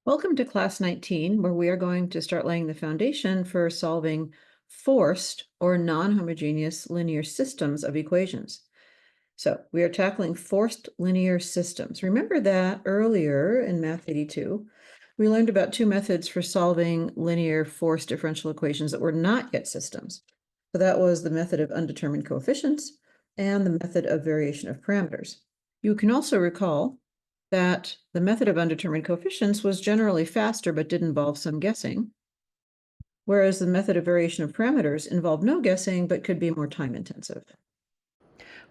Welcome to Class 19, where we are going to start laying the foundation for solving forced or non-homogeneous linear systems of equations. So we are tackling forced linear systems. Remember that earlier in Math 82, we learned about two methods for solving linear forced differential equations that were not yet systems. So that was the method of undetermined coefficients and the method of variation of parameters. You can also recall that the method of undetermined coefficients was generally faster but did involve some guessing, whereas the method of variation of parameters involved no guessing but could be more time intensive.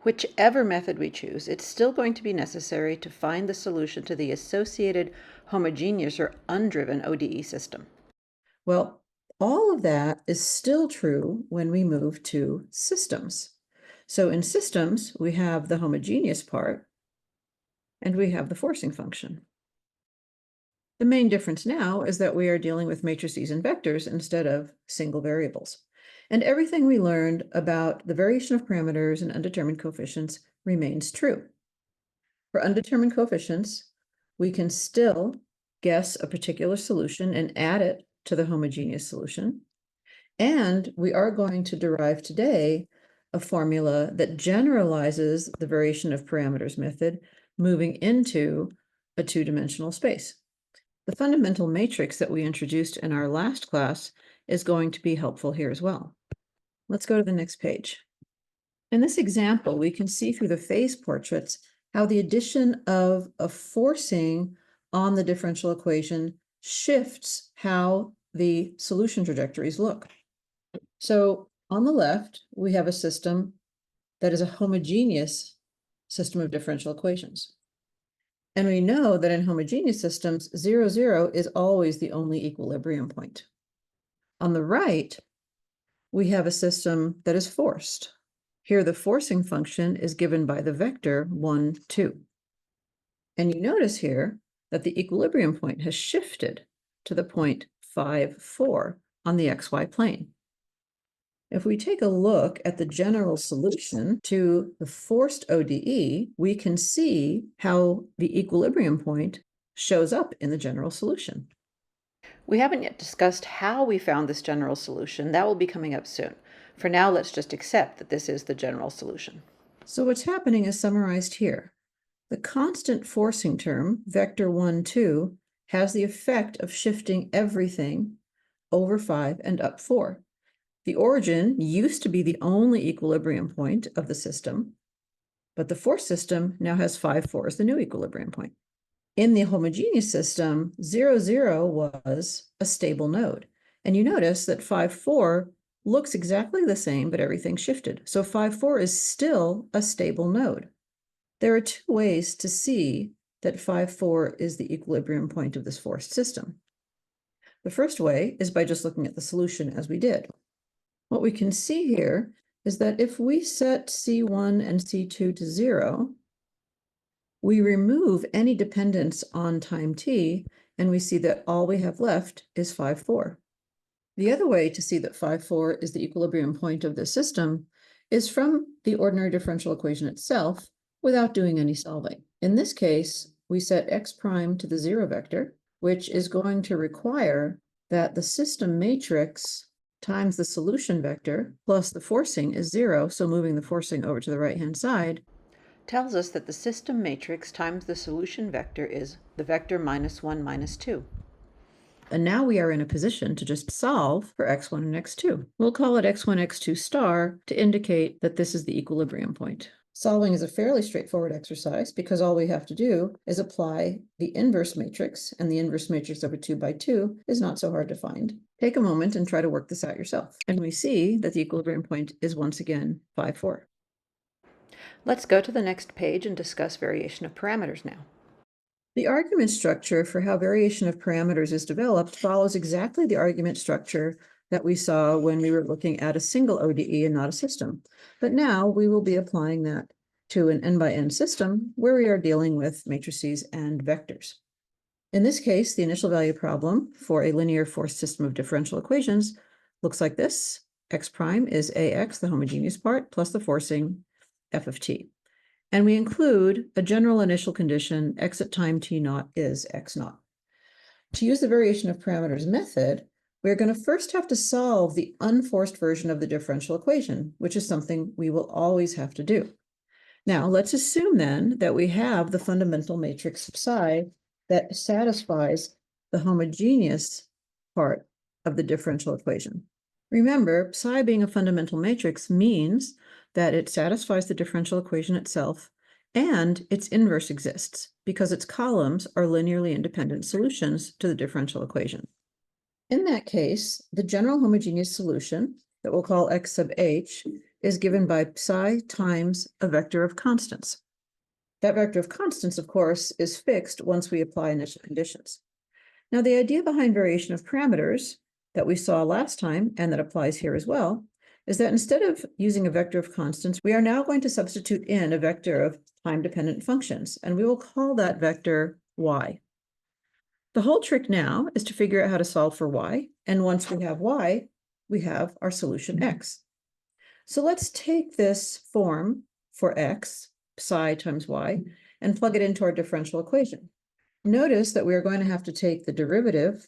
Whichever method we choose, it's still going to be necessary to find the solution to the associated homogeneous or undriven ODE system. Well, all of that is still true when we move to systems. So in systems, we have the homogeneous part, and we have the forcing function. The main difference now is that we are dealing with matrices and vectors instead of single variables. And everything we learned about the variation of parameters and undetermined coefficients remains true. For undetermined coefficients, we can still guess a particular solution and add it to the homogeneous solution. And we are going to derive today a formula that generalizes the variation of parameters method moving into a two-dimensional space. The fundamental matrix that we introduced in our last class is going to be helpful here as well. Let's go to the next page. In this example, we can see through the phase portraits how the addition of a forcing on the differential equation shifts how the solution trajectories look. So on the left, we have a system that is a homogeneous system of differential equations. And we know that in homogeneous systems, 0, 0 is always the only equilibrium point. On the right, we have a system that is forced. Here, the forcing function is given by the vector 1, 2. And you notice here that the equilibrium point has shifted to the point 5, 4 on the xy plane. If we take a look at the general solution to the forced ODE, we can see how the equilibrium point shows up in the general solution. We haven't yet discussed how we found this general solution. That will be coming up soon. For now, let's just accept that this is the general solution. So what's happening is summarized here. The constant forcing term, vector 1, 2, has the effect of shifting everything over 5 and up 4. The origin used to be the only equilibrium point of the system, but the forced system now has 5, 4 as the new equilibrium point. In the homogeneous system, 0, 0 was a stable node. And you notice that 5, 4 looks exactly the same, but everything shifted. So 5, 4 is still a stable node. There are two ways to see that 5, 4 is the equilibrium point of this forced system. The first way is by just looking at the solution as we did. What we can see here is that if we set C1 and C2 to 0, we remove any dependence on time t, and we see that all we have left is 5, 4. The other way to see that 5, 4 is the equilibrium point of the system is from the ordinary differential equation itself without doing any solving. In this case, we set x prime to the 0 vector, which is going to require that the system matrix times the solution vector plus the forcing is 0, so moving the forcing over to the right-hand side tells us that the system matrix times the solution vector is the vector -1, -2. And now we are in a position to just solve for x1 and x2. We'll call it x1, x2 star to indicate that this is the equilibrium point. Solving is a fairly straightforward exercise because all we have to do is apply the inverse matrix, and the inverse matrix over 2 by 2 is not so hard to find. Take a moment and try to work this out yourself. And we see that the equilibrium point is once again 5, 4. Let's go to the next page and discuss variation of parameters now. The argument structure for how variation of parameters is developed follows exactly the argument structure that we saw when we were looking at a single ODE and not a system. But now we will be applying that to an n by n system where we are dealing with matrices and vectors. In this case, the initial value problem for a linear forced system of differential equations looks like this. X prime is AX, the homogeneous part, plus the forcing f of t. And we include a general initial condition, x at time t naught is x naught. To use the variation of parameters method, we're going to first have to solve the unforced version of the differential equation, which is something we will always have to do. Now, let's assume then that we have the fundamental matrix psi that satisfies the homogeneous part of the differential equation. Remember, psi being a fundamental matrix means that it satisfies the differential equation itself and its inverse exists because its columns are linearly independent solutions to the differential equation. In that case, the general homogeneous solution that we'll call x sub h is given by psi times a vector of constants. That vector of constants, of course, is fixed once we apply initial conditions. Now, the idea behind variation of parameters that we saw last time, and that applies here as well, is that instead of using a vector of constants, we are now going to substitute in a vector of time-dependent functions, and we will call that vector y. The whole trick now is to figure out how to solve for y, and once we have y, we have our solution x. So let's take this form for x, psi times y, and plug it into our differential equation. Notice that we are going to have to take the derivative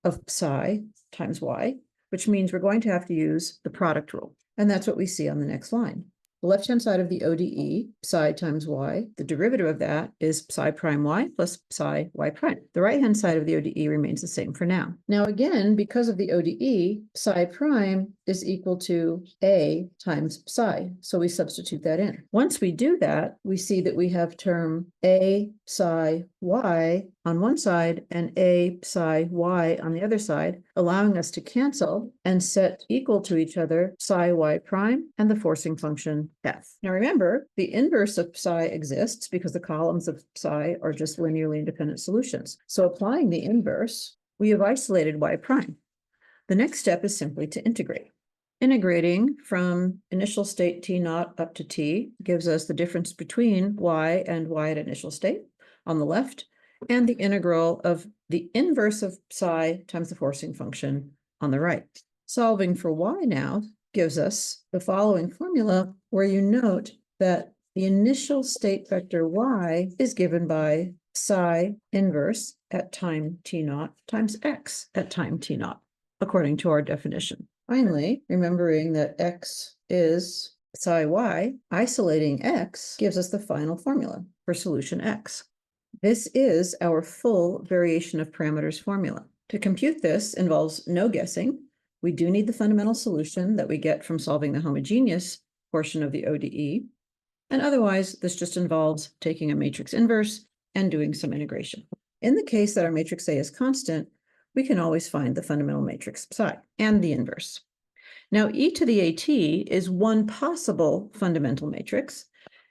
of psi times y, which means we're going to have to use the product rule. And that's what we see on the next line. The left-hand side of the ODE, psi times y, the derivative of that is psi prime y plus psi y prime. The right-hand side of the ODE remains the same for now. Now again, because of the ODE, psi prime is equal to a times psi, so we substitute that in. Once we do that, we see that we have term a psi y on one side and a psi y on the other side, allowing us to cancel and set equal to each other psi y prime and the forcing function f. Now remember, the inverse of psi exists because the columns of psi are just linearly independent solutions. So applying the inverse, we have isolated y prime. The next step is simply to integrate. Integrating from initial state t naught up to t gives us the difference between y and y at initial state on the left, and the integral of the inverse of psi times the forcing function on the right. Solving for y now gives us the following formula, where you note that the initial state vector y is given by psi inverse at time t naught times x at time t naught, according to our definition. Finally, remembering that x is psi y, isolating x gives us the final formula for solution x. This is our full variation of parameters formula. To compute this involves no guessing. We do need the fundamental solution that we get from solving the homogeneous portion of the ODE, and otherwise this just involves taking a matrix inverse and doing some integration. In the case that our matrix A is constant, we can always find the fundamental matrix psi and the inverse. Now, e to the at is one possible fundamental matrix.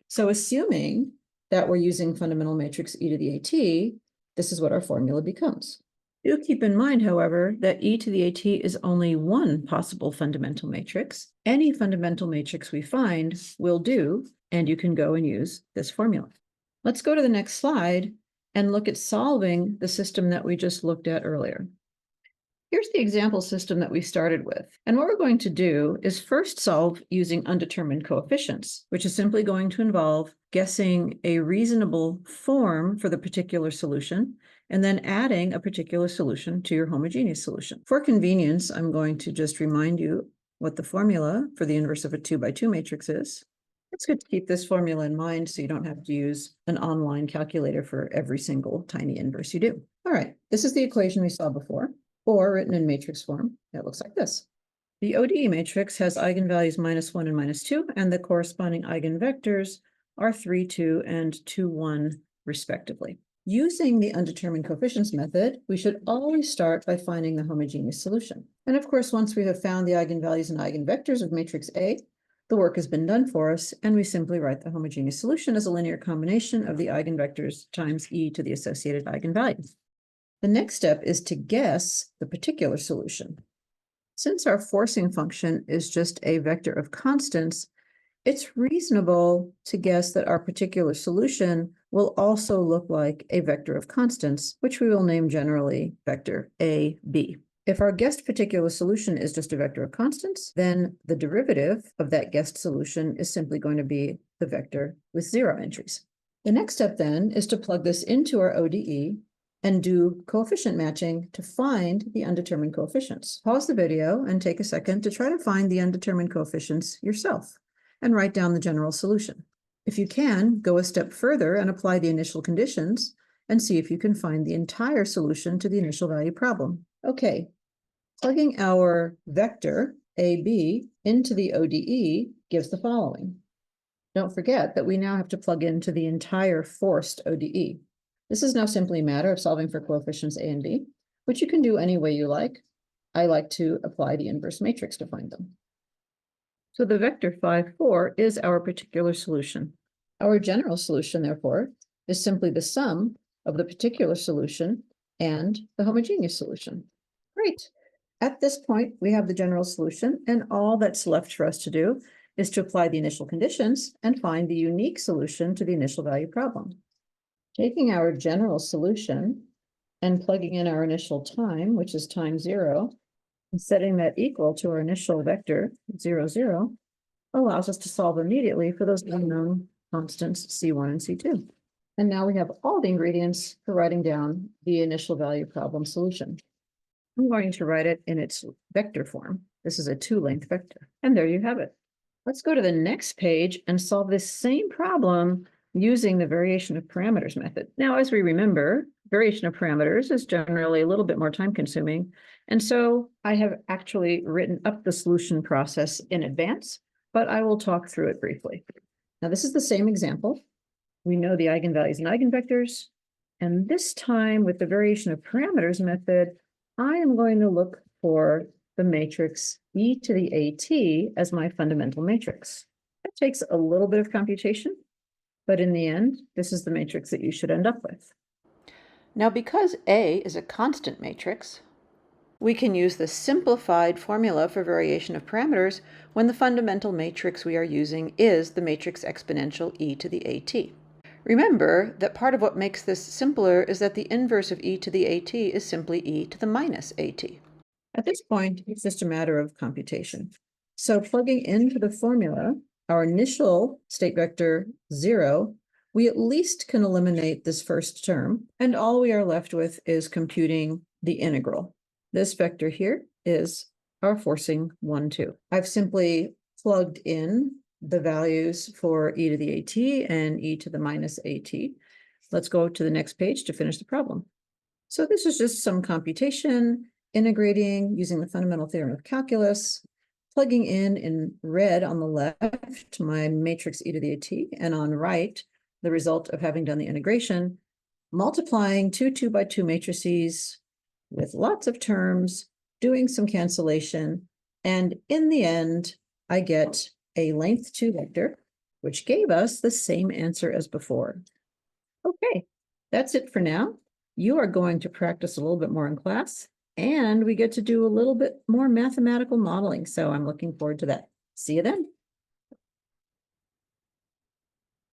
So assuming that we're using fundamental matrix e to the at, this is what our formula becomes. Do keep in mind, however, that e to the at is only one possible fundamental matrix. Any fundamental matrix we find will do, and you can go and use this formula. Let's go to the next slide and look at solving the system that we just looked at earlier. Here's the example system that we started with. And what we're going to do is first solve using undetermined coefficients, which is simply going to involve guessing a reasonable form for the particular solution, and then adding a particular solution to your homogeneous solution. For convenience, I'm going to just remind you what the formula for the inverse of a 2x2 matrix is. It's good to keep this formula in mind so you don't have to use an online calculator for every single tiny inverse you do. All right, this is the equation we saw before, or written in matrix form. It looks like this. The ODE matrix has eigenvalues -1 and -2, and the corresponding eigenvectors are 3, 2, and 2, 1, respectively. Using the undetermined coefficients method, we should always start by finding the homogeneous solution. And of course, once we have found the eigenvalues and eigenvectors of matrix A, the work has been done for us, and we simply write the homogeneous solution as a linear combination of the eigenvectors times e to the associated eigenvalues. The next step is to guess the particular solution. Since our forcing function is just a vector of constants, it's reasonable to guess that our particular solution will also look like a vector of constants, which we will name generally vector a, b. If our guessed particular solution is just a vector of constants, then the derivative of that guessed solution is simply going to be the vector with 0 entries. The next step then is to plug this into our ODE and do coefficient matching to find the undetermined coefficients. Pause the video and take a second to try to find the undetermined coefficients yourself and write down the general solution. If you can, go a step further and apply the initial conditions and see if you can find the entire solution to the initial value problem. Okay, plugging our vector AB into the ODE gives the following. Don't forget that we now have to plug into the entire forced ODE. This is now simply a matter of solving for coefficients A and B, which you can do any way you like. I like to apply the inverse matrix to find them. So the vector 5, 4 is our particular solution. Our general solution, therefore, is simply the sum of the particular solution and the homogeneous solution. Great. At this point, we have the general solution, and all that's left for us to do is to apply the initial conditions and find the unique solution to the initial value problem. Taking our general solution and plugging in our initial time, which is time 0, and setting that equal to our initial vector 0, 0, allows us to solve immediately for those unknown constants C1 and C2. And now we have all the ingredients for writing down the initial value problem solution. I'm going to write it in its vector form. This is a 2-length vector. And there you have it. Let's go to the next page and solve this same problem using the variation of parameters method. Now, as we remember, variation of parameters is generally a little bit more time consuming. And so I have actually written up the solution process in advance, but I will talk through it briefly. Now, this is the same example. We know the eigenvalues and eigenvectors. And this time with the variation of parameters method, I am going to look for the matrix e to the AT as my fundamental matrix. That takes a little bit of computation, but in the end, this is the matrix that you should end up with. Now, because A is a constant matrix, we can use the simplified formula for variation of parameters when the fundamental matrix we are using is the matrix exponential e to the AT. Remember that part of what makes this simpler is that the inverse of e to the AT is simply e to the minus AT. At this point, it's just a matter of computation. So plugging into the formula, our initial state vector 0, we at least can eliminate this first term, and all we are left with is computing the integral. This vector here is our forcing 1, 2. I've simply plugged in the values for e to the AT and e to the minus AT. Let's go to the next page to finish the problem. So this is just some computation, integrating using the fundamental theorem of calculus, plugging in red on the left my matrix e to the AT, and on right, the result of having done the integration, multiplying two 2x2 matrices with lots of terms, doing some cancellation, and in the end, I get a length 2 vector, which gave us the same answer as before. Okay, that's it for now. You are going to practice a little bit more in class, and we get to do a little bit more mathematical modeling, so I'm looking forward to that. See you then.